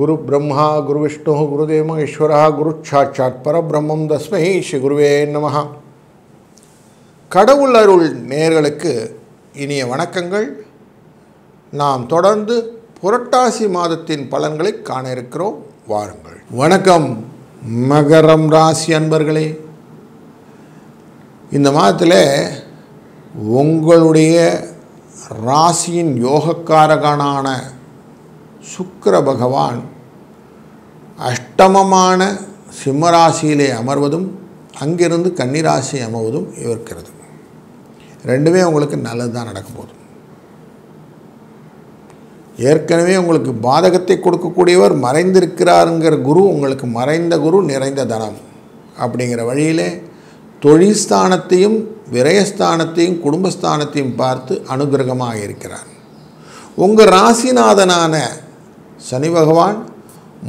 गुरु ब्रह्मा गुरु विष्णु गुरुदेव महेश्वरः गुरु साक्षात् परब्रह्मं तस्मै ஸ்ரீ குருவே நமஹ. கடவுள் அருள் நேயர்களுக்கு இனிய வணக்கங்கள். நாம் தொடர்ந்து புரட்டாசி மாதத்தின் பலன்களை காண இருக்கிறோம். வாருங்கள். வணக்கம் மகரம் ராசி அன்பர்களே. இந்த மாதத்தில் உங்களுடைய ராசியின் யோகக்காரகனான சுக்கிர பகவான் அஷ்டமமான சிம்மராசியிலே அமர்வதும் அங்கிருந்து கன்னிராசி அமர்வதும் இருக்கிறது. ரெண்டுமே உங்களுக்கு நல்லது தான் நடக்க போகுது. ஏற்கனவே உங்களுக்கு பாதகத்தை கொடுக்கக்கூடியவர் மறைந்திருக்கிறாருங்கிற குரு, உங்களுக்கு மறைந்த குரு நிறைந்த தனம் அப்படிங்கிற வழியிலே தொழில்ஸ்தானத்தையும் விரயஸ்தானத்தையும் குடும்பஸ்தானத்தையும் பார்த்து அனுகிரகமாக இருக்கிறார். உங்கள் ராசிநாதனான சனி பகவான்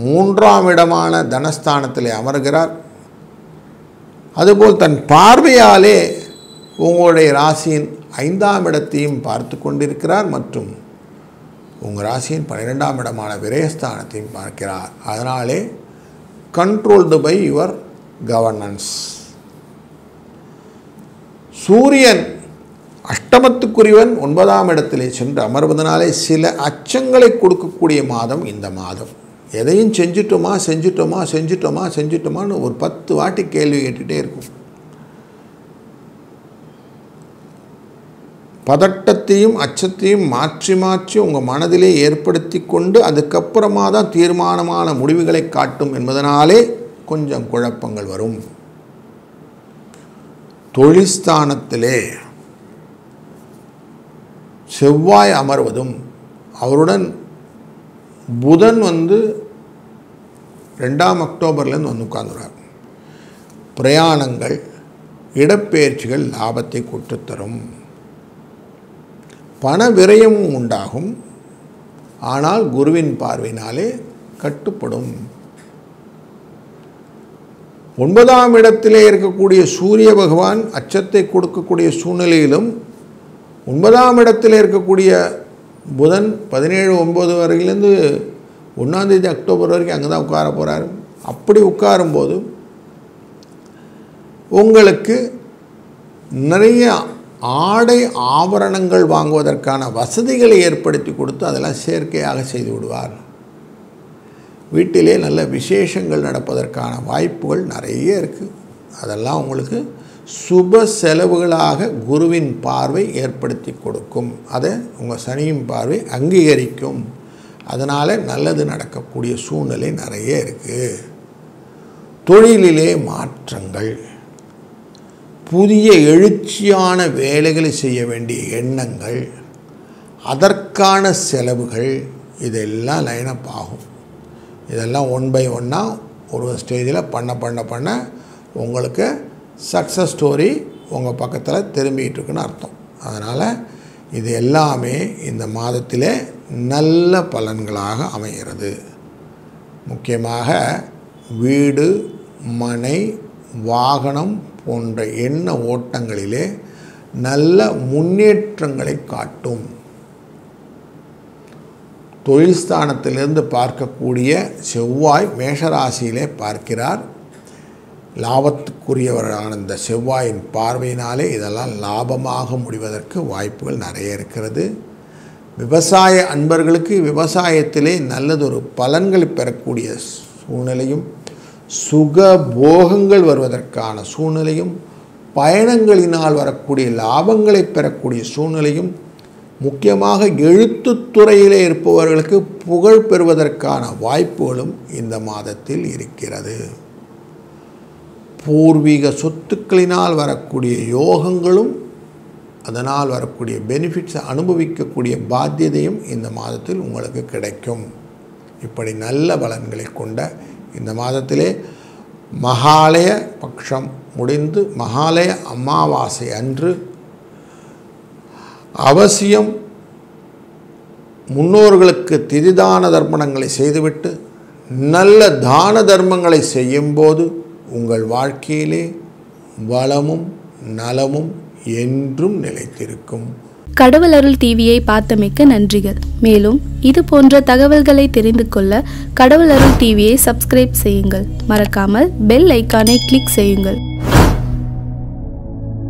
3ஆம் இடமான தனஸ்தானத்தில் அமர்கிறார். அதுபோல் தன் பார்வையாலே உங்களுடைய ராசியின் 5ஆம் இடத்தையும் பார்த்து கொண்டிருக்கிறார் மற்றும் உங்கள் ராசியின் 12ஆம் இடமான விரயஸ்தானத்தையும் பார்க்கிறார். அதனாலே கண்ட்ரோல்டு பை யுவர் கவர்னன்ஸ். சூரியன் அஷ்டமத்துக்குரியவன் 9ஆம் இடத்திலே சென்று அமர்வதனாலே சில அச்சங்களை கொடுக்கக்கூடிய மாதம் இந்த மாதம். எதையும் செஞ்சிட்டோமான்னு ஒரு 10 வாட்டி கேள்வி கேட்டுகிட்டே இருக்கும். பதட்டத்தையும் அச்சத்தையும் மாற்றி மாற்றி உங்கள் மனதிலே ஏற்படுத்தி கொண்டு அதுக்கப்புறமா தான் தீர்மானமான முடிவுகளை காட்டும் என்பதனாலே கொஞ்சம் குழப்பங்கள் வரும். தொழில்ஸ்தானத்திலே செவ்வாய் அமர்வதும் அவருடன் புதன் 2ஆம் அக்டோபர்லேருந்து உட்கார்ந்துறார். பிரயாணங்கள் இடப்பெயர்ச்சிகள் லாபத்தை கொட்டுத்தரும். பண விரயமும் உண்டாகும். ஆனால் குருவின் பார்வையினாலே கட்டுப்படும். 9ஆம் இடத்திலே இருக்கக்கூடிய சூரிய பகவான் அச்சத்தை கொடுக்கக்கூடிய சூழ்நிலையிலும் 9ஆம் இடத்தில் இருக்கக்கூடிய புதன் 17/9 வரையிலேருந்து 1ஆம் தேதி அக்டோபர் வரைக்கும் அங்கே தான் உட்கார போகிறார். அப்படி உட்காரும்போது உங்களுக்கு நிறைய ஆடை ஆபரணங்கள் வாங்குவதற்கான வசதிகளை ஏற்படுத்தி கொடுத்து அதெல்லாம் செயற்கையாக செய்து விடுவார். வீட்டிலே நல்ல விசேஷங்கள் நடப்பதற்கான வாய்ப்புகள் நிறைய இருக்குது. அதெல்லாம் உங்களுக்கு சுப செலவுகளாக குருவின் பார்வை ஏற்படுத்தி கொடுக்கும். அதை உங்கள் சனியின் பார்வை அங்கீகரிக்கும். அதனால் நல்லது நடக்கக்கூடிய சூழ்நிலை நிறைய இருக்குது. தொழிலிலே மாற்றங்கள், புதிய எழுச்சியான வேலைகளை செய்ய வேண்டிய எண்ணங்கள், அதற்கான செலவுகள் இதெல்லாம் லைனப் ஆகும். இதெல்லாம் 1 by 1 ஒரு ஸ்டேஜில் பண்ண உங்களுக்கு சக்ஸஸ் ஸ்டோரி உங்கள் பக்கத்தில் திரும்பிகிட்டு இருக்குன்னு அர்த்தம். அதனால் இது எல்லாமே இந்த மாதத்திலே நல்ல பலன்களாக அமைகிறது. முக்கியமாக வீடு, மனை, வாகனம் போன்ற எண்ண ஓட்டங்களிலே நல்ல முன்னேற்றங்களை காட்டும். தொழில்ஸ்தானத்திலிருந்து பார்க்கக்கூடிய செவ்வாய் மேஷராசியிலே பார்க்கிறார். லாபத்துக்குரியவரான இந்த செவ்வாயின் பார்வையினாலே இதெல்லாம் லாபமாக முடிவதற்கு வாய்ப்புகள் நிறைய இருக்கிறது. விவசாய அன்பர்களுக்கு விவசாயத்திலே நல்லதொரு பலன்களை பெறக்கூடிய சூழ்நிலையும், சுக போகங்கள் வருவதற்கான சூழ்நிலையும், பயணங்களினால் வரக்கூடிய லாபங்களை பெறக்கூடிய சூழ்நிலையும், முக்கியமாக எழுத்துத்துறையிலே இருப்பவர்களுக்கு புகழ் பெறுவதற்கான வாய்ப்புகளும் இந்த மாதத்தில் இருக்கிறது. பூர்வீக சொத்துக்களினால் வரக்கூடிய யோகங்களும் அதனால் வரக்கூடிய பெனிஃபிட்ஸை அனுபவிக்கக்கூடிய பாத்தியதையும் இந்த மாதத்தில் உங்களுக்கு கிடைக்கும். இப்படி நல்ல பலன்களை கொண்ட இந்த மாதத்திலே மகாலய பட்சம் முடிந்து மகாலய அமாவாசை அன்று அவசியம் முன்னோர்களுக்கு திதிதான தர்ப்பணங்களை செய்துவிட்டு நல்ல தான தர்மங்களை செய்யும்போது உங்கள் வாழ்க்கையிலே வளமும் நலமும் என்றும் நிலைத்திருக்கும். கடவுள் அருள் டிவியை பார்த்தமைக்கு நன்றிகள். மேலும் இது போன்ற தகவல்களை தெரிந்து கொள்ள கடவுள் அருள் டிவியை சப்ஸ்கிரைப் செய்யுங்கள். மறக்காமல் பெல் ஐக்கானை கிளிக் செய்யுங்கள்.